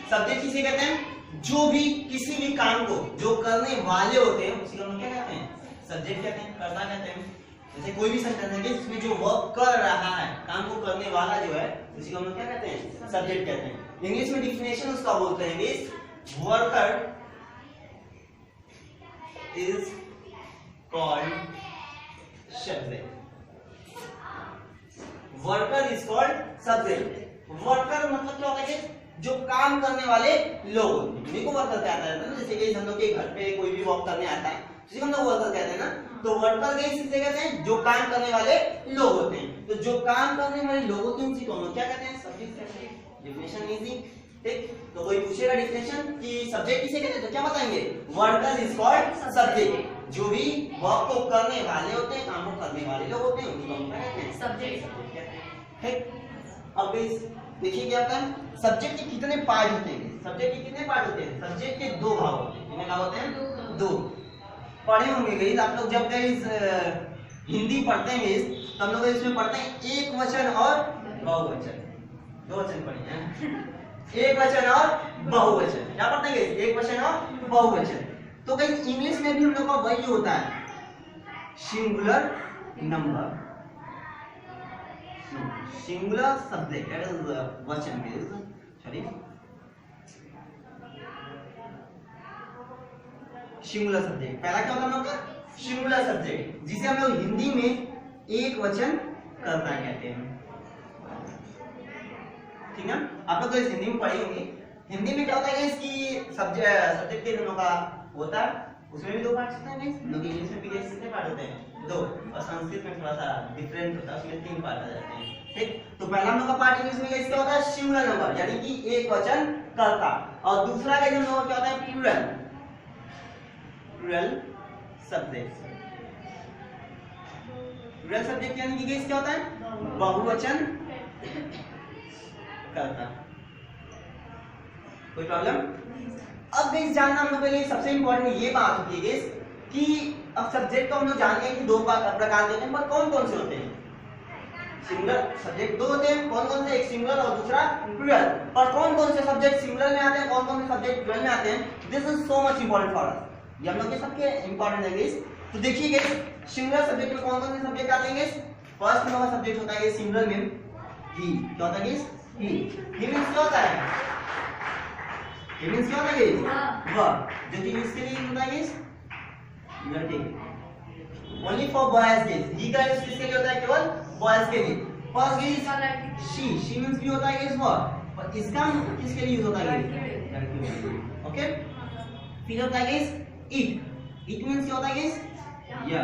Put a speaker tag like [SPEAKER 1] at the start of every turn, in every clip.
[SPEAKER 1] Subject किसे कहते हैं? जो भी किसी भी काम को जो करने वाले होते हैं उसी को हम क्या कहते हैं? सब्जेक्ट कहते हैं, करता कहते हैं। जैसे कोई भी सेंटेंस है जिसमें जो वर्क कर रहा है, काम को करने वाला जो है, उसी को हम क्या कहते हैं? सब्जेक्ट कहते हैं। इंग्लिश में डिफिनेशन उसका बोलते हैं कि worker is called subject. Worker is called subject. Worker मतलब क्या होता है? जो काम करने वाले लोग, उन्हीं को वर्कर कहता है ना। जैसे कि हम लोग के घर पे कोई भी वर्क करने आता है, जिसे हम लोग वर्कर कहते हैं ना। तो वर्कर किसे कहते हैं? जो काम करने वाले लोग होते हैं। तो जो काम करने वाले लोग होते हैं उसी को हम लोग क्या कहते हैं? सब्जेक्ट कहते हैं। डिफिनेशन इजी, ठीक। तो कोई पूछेगा डिफिनेशन कि सब्जेक्ट किसे कहते हैं, तो क्या बताएंगे? Worker is called subject. जो भी वर्क को करने वाले होते हैं, काम को करने वाले लोग होते हैं, उनको हम क्या कहते हैं? सब्जेक्ट कहते हैं, ठीक। अब इस देखिए क्या होता है? सब्जेक्ट के कितने पार्ट होते हैं? सब्जेक्ट के कितने पार्ट होते हैं? सब्जेक्ट के दो भाग होते हैं। कितने भाग होते हैं? दो। पढ़े होंगे गाइस आप लोग, जब गाइस हिंदी पढ़ते हैं गाइस, तो हम लोग इसमें पढ़ते हैं एक वचन और बहुवचन। दो वचन पढ़े हैं, एक वचन और बहुवचन। क्या पढ़ते हैं गाइस? एक वचन और बहुवचन। तो गाइस इंग्लिश में भी हम लोग का वही होता है, singular number, singular subject, that is वचन बेस, सॉरी, सिंगुलर सब्जेक्ट। पहला क्या होता है हम लोग का? सिंगुलर सब्जेक्ट, जिसे हम लोग हिंदी में एक वचन कर्ता कहते हैं, ठीक है। आप लोग तो इस हिंदी में पढ़े होंगे। हिंदी में क्या होता है इसकी सब्जेक्ट के दोनों का होता है, उसमें भी दो पार्ट होते हैं। लोग इंग्लिश में भी कितने पार्ट होते हैं? दो। और संस्कृत में थोड़ा सा डिफरेंट होता है, उसमें तीन पार्ट आ जाते हैं, ठीक। तो पहला हम लोग का पार्ट इंग्लिश में क्या होता है? सिंगुलर नंबर, यानी कि एक वचन कर्ता। और दूसरा का हम लोग क्या होता है? Plural, plural subject. Plural subject यानी कि क्या होता है? बहुवचन कर्ता। कोई प्रॉब्लम? अब गाइस जानना हम लोग के लिए सबसे इंपॉर्टेंट ये बात होती है कि अब सब्जेक्ट तो हम लोग जान गए कि दो प्रकार के होते हैं, पर कौन कौन से होते हैं? सिंगुलर सब्जेक्ट दो होते हैं, कौन कौन से? एक सिंगुलर और दूसरा प्लूरल। और कौन कौन से सब्जेक्ट सिंगुलर में आते हैं, कौन कौन से सब्जेक्ट प्लूरल में आते हैं? This is so much important for us, ये हम लोग के सबके इंपॉर्टेंट है गाइस। तो देखिए गाइस सिंगुलर सब्जेक्ट में कौन कौन से सब्जेक्ट आते हैं गाइस? फर्स्ट नंबर सब्जेक्ट होता है सिंगुलर में ही। क्या होता है गाइस? ही। ही मींस क्या होता है? ही मींस क्या होता है गाइस? वर्ब, जो कि इसके लिए होता है guys only for boys guys. He का यूज किसके लिए होता है? केवल बॉयज के लिए। फर्स्ट गाइस शी मींस भी होता है गाइस वर्ब, और इसका किसके लिए यूज होता है गाइस? ओके। फिर होता है गाइस इट। इट मींस क्या होता है गाइस? या।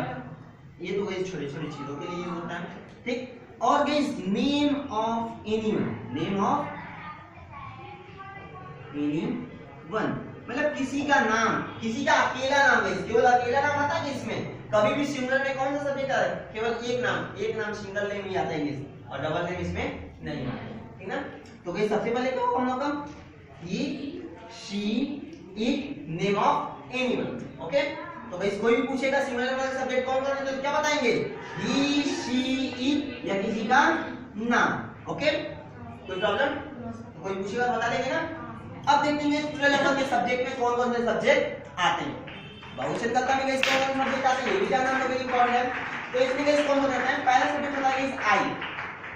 [SPEAKER 1] ये तो गाइस छोटे छोटे चीजों के लिए यूज होता है, ठीक। और guys name of anyone, name of anyone मतलब किसी का नाम, किसी का अकेला नाम गाइस, केवल अकेला नाम आता है इसमें। कभी भी सिंगुलर में कौन सा सब्जेक्ट आता है? केवल एक नाम सिंगल नेम ही आता है गाइस, और डबल नेम इसमें नहीं आता है, ठीक ना। तो गाइस सबसे पहले क्या होगा हम लोग का? He, she, it, name of anyone, okay. तो गाइस कोई भी पूछेगा सिंगुलर वाला सब्जेक्ट कौन कौन है तो क्या बताएंगे? ही, शी, इट या किसी का नाम, ओके। कोई प्रॉब्लम? तो कोई पूछेगा बता देंगे ना। अब देखते हैं प्लूरल नंबर के सब्जेक्ट में कौन कौन से सब्जेक्ट आते हैं। बहुवचन कर्ता में गाइस कौन कौन से सब्जेक्ट आते हैं ये भी जानना हम लोग के लिए इंपॉर्टेंट है। तो इसमें गाइस कौन कौन आता है? पहला सब्जेक्ट होता है गाइस आई।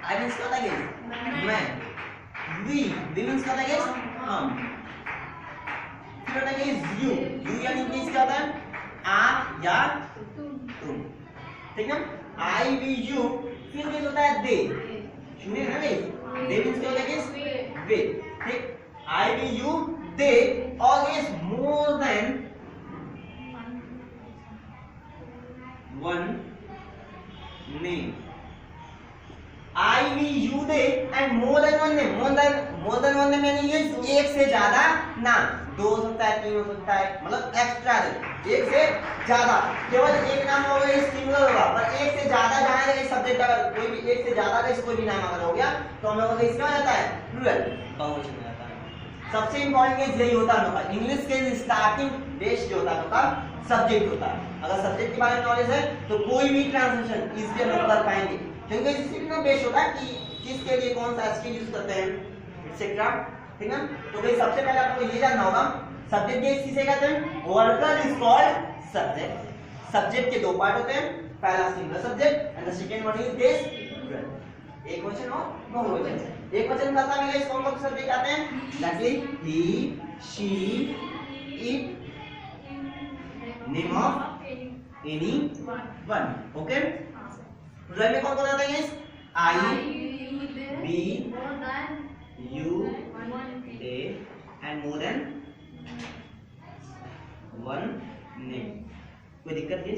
[SPEAKER 1] आई मींस क्या होता है गाइस? मैं। वी मींस क्या होता है गाइस? हम। फिर होता है गाइस यू। यू यानी कि क्या होता है? आप या तुम, ठीक है। आई, वी, यू। फिर गाइस होता है दे। सुनिए ना गाइस, दे मींस क्या होता है गाइस? वे, ठीक। I, we, you, they, always more than one name. I, we, you, they and more than one name. More than one name यानी एक से ज्यादा नाम। दो हो सकता है, तीन हो सकता है, मतलब एक्स्ट्रा एक से ज्यादा। केवल एक नाम होगा ये सिंगुलर होगा, पर एक से ज्यादा जहाँ इस सब्जेक्ट अगर कोई भी एक से ज्यादा का कोई भी नाम अगर हो गया तो हम लोगों का इसका हो जाता है प्लूरल, बहुवचन। सबसे इंपॉर्टेंट यही होता है इंग्लिश के स्टार्टिंग बेस जो होता है सब्जेक्ट होता है। अगर सब्जेक्ट के बारे में नॉलेज है तो कोई भी ट्रांसलेशन इजीली हम कर पाएंगे। क्योंकि इसी में बेस होता है कि किसके लिए कौन सा एसके यूज करते हैं एक्सेट्रा, ठीक है। तो भाई सबसे पहले आपको ये जानना होगा सब्जेक्ट बेस किसे कहते हैं, worker is called subject. Subject के दो पार्ट होते हैं, पहला single subject and the second one is base verb. एक वचन और बहुवचन। एक वचन पता मिले इस कौन कौन से सब्जेक्ट आते हैं, that is he, she, it, name of any one, okay. Plural में कौन कौन आता है, I, we, you, they and more than one name. कोई दिक्कत है?